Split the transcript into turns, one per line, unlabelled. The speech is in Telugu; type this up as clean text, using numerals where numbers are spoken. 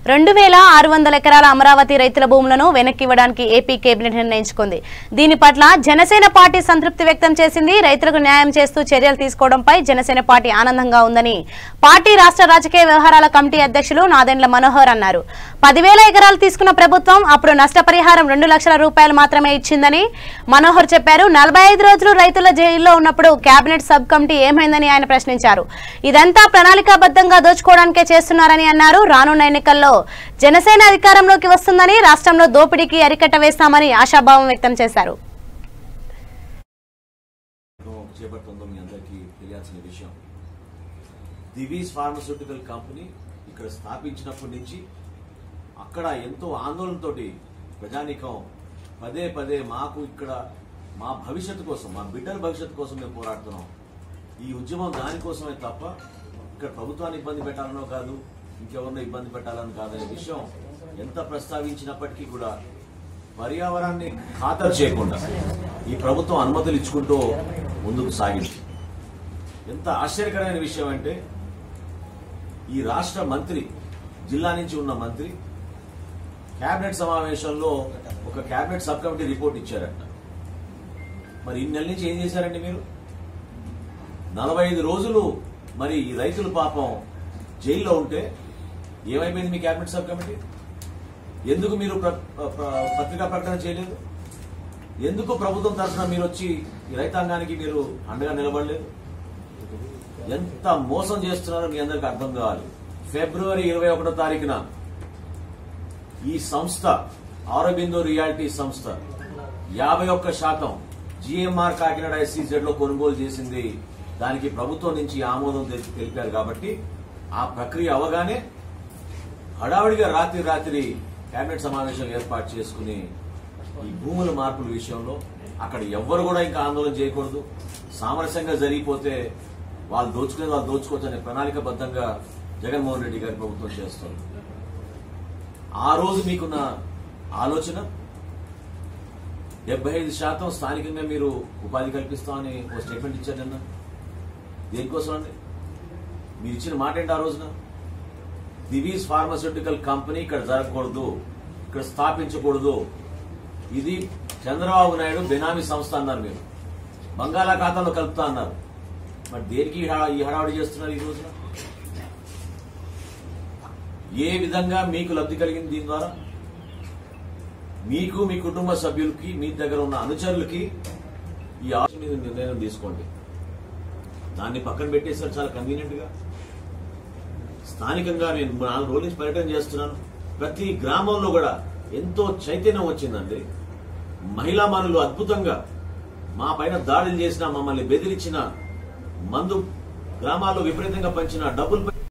2600 ఎకరాల అమరావతి రైతుల భూములను వెనక్కివ్వడానికి ఏపీ కేబినెట్ నిర్ణయించుకుంది. దీని పట్ల జనసేన పార్టీ సంతృప్తి వ్యక్తం చేసింది. రైతులకు న్యాయం చేస్తూ చర్యలు తీసుకోవడంపై జనసేన పార్టీ ఆనందంగా ఉందని పార్టీ రాష్ట్ర రాజకీయ వ్యవహారాల కమిటీ అధ్యక్షులు నాదెండ్ల మనోహర్ అన్నారు. 10,000 ఎకరాలు తీసుకున్న ప్రభుత్వం అప్పుడు నష్టపరిహారం 2 లక్షల రూపాయలు మాత్రమే ఇచ్చిందని మనోహర్ చెప్పారు. 45 రోజులు రైతుల జైల్లో ఉన్నప్పుడు కేబినెట్ సబ్ కమిటీ ఏమైందని ఆయన ప్రశ్నించారు. ఇదంతా ప్రణాళికాబద్ధంగా దోచుకోవడానికే చేస్తున్నారని అన్నారు. రానున్న ఎన్నికల్లో జనసేన అధికారంలోకి వస్తుందని, రాష్ట్రంలో దోపిడీకి అరికట్ట వేస్తామని ఆశాభావం వ్యక్తం చేశారు.
దివీస్ ఫార్మస్యూటికల్ కంపెనీ ఇక్కడ స్థాపించినప్పటి నుంచి అక్కడ ఎంతో ఆందోళనతోటి ప్రజానీకం పదే పదే మాకు ఇక్కడ మా భవిష్యత్తు కోసం, మా బిడ్డల భవిష్యత్తు కోసం మేము పోరాడుతున్నాం. ఈ ఉద్యమం దానికోసమే తప్ప ఇక్కడ ప్రభుత్వాన్ని ఇబ్బంది పెట్టాలనో కాదు, ఇంకెవరినో ఇబ్బంది పెట్టాలని కాదనే విషయం ఎంత ప్రస్తావించినప్పటికీ కూడా పర్యావరణాన్ని ఖాతరు చేయకుండా ఈ ప్రభుత్వం అనుమతులు ఇచ్చుకుంటూ ముందుకు సాగింది. ఎంత ఆశ్చర్యకరమైన విషయం అంటే ఈ రాష్ట్ర మంత్రి, జిల్లా నుంచి ఉన్న మంత్రి కేబినెట్ సమావేశంలో ఒక కేబినెట్ సబ్ కమిటీ రిపోర్ట్ ఇచ్చారంట. మరి ఇన్ని నెలల నుంచి ఏం చేశారండి మీరు? 45 రోజులు మరి ఈ రైతులు పాపం జైల్లో ఉంటే ఏమైపోయింది మీ కేబినెట్ సబ్ కమిటీ? ఎందుకు మీరు పత్రికా ప్రకటన చేయలేదు? ఎందుకు ప్రభుత్వం తరఫున మీరు వచ్చి ఈ రైతాంగానికి మీరు అండగా నిలబడలేదు? ఎంత మోసం చేస్తున్నారో మీ అందరికి అర్థం కావాలి. ఫిబ్రవరి 21వ తారీఖున ఈ సంస్థ ఆరోబిందో రియాలిటీ సంస్థ 51% జిఎంఆర్ కాకినాడ ఎస్సీజెడ్ లో కొనుగోలు చేసింది. దానికి ప్రభుత్వం నుంచి ఆమోదం తెలిపారు. కాబట్టి ఆ ప్రక్రియ అవగానే హడావిడిగా రాత్రి కేబినెట్ సమావేశం ఏర్పాటు చేసుకుని ఈ భూముల మార్పుల విషయంలో అక్కడ ఎవ్వరు కూడా ఇంకా ఆందోళన చేయకూడదు, సామరస్యంగా జరిగిపోతే వాళ్ళు దోచుకునే వాళ్ళు దోచుకోవచ్చు అనే ప్రణాళికబద్ధంగా జగన్మోహన్ రెడ్డి గారి ప్రభుత్వం చేస్తారు. ఆ రోజు మీకున్న ఆలోచన 75% స్థానికంగా మీరు ఉపాధి కల్పిస్తామని ఒక స్టేట్మెంట్ ఇచ్చారు నిన్న. దేనికోసం అండి? మీరు ఇచ్చిన మాట ఏంటి ఆ రోజున? దివీస్ ఫార్మస్యూటికల్ కంపెనీ ఇక్కడ జరగకూడదు, ఇక్కడ స్థాపించకూడదు, ఇది చంద్రబాబు నాయుడు బెనామీ సంస్థ అన్నారు. మీరు బంగాళాఖాతంలో కలుపుతా అన్నారు. మరి దేనికి ఈ హడావుడి చేస్తున్నారు ఈ రోజున? ఏ విధంగా మీకు లబ్ధి కలిగింది దీని ద్వారా? మీకు, మీ కుటుంబ సభ్యులకి, మీ దగ్గర ఉన్న అనుచరులకి ఈ ఆలోచన మీద నిర్ణయం తీసుకోండి. దాన్ని పక్కన పెట్టేసారు చాలా కన్వీనియంట్ గా. స్థానికంగా నేను 4 రోజుల నుంచి పర్యటన చేస్తున్నాను. ప్రతి గ్రామంలో కూడా ఎంతో చైతన్యం వచ్చిందండి. మహిళా మనులు అద్భుతంగా మా పైన దాడులు చేసిన, మమ్మల్ని బెదిరించిన, మందు గ్రామాల్లో విపరీతంగా పంచిన, డబ్బులు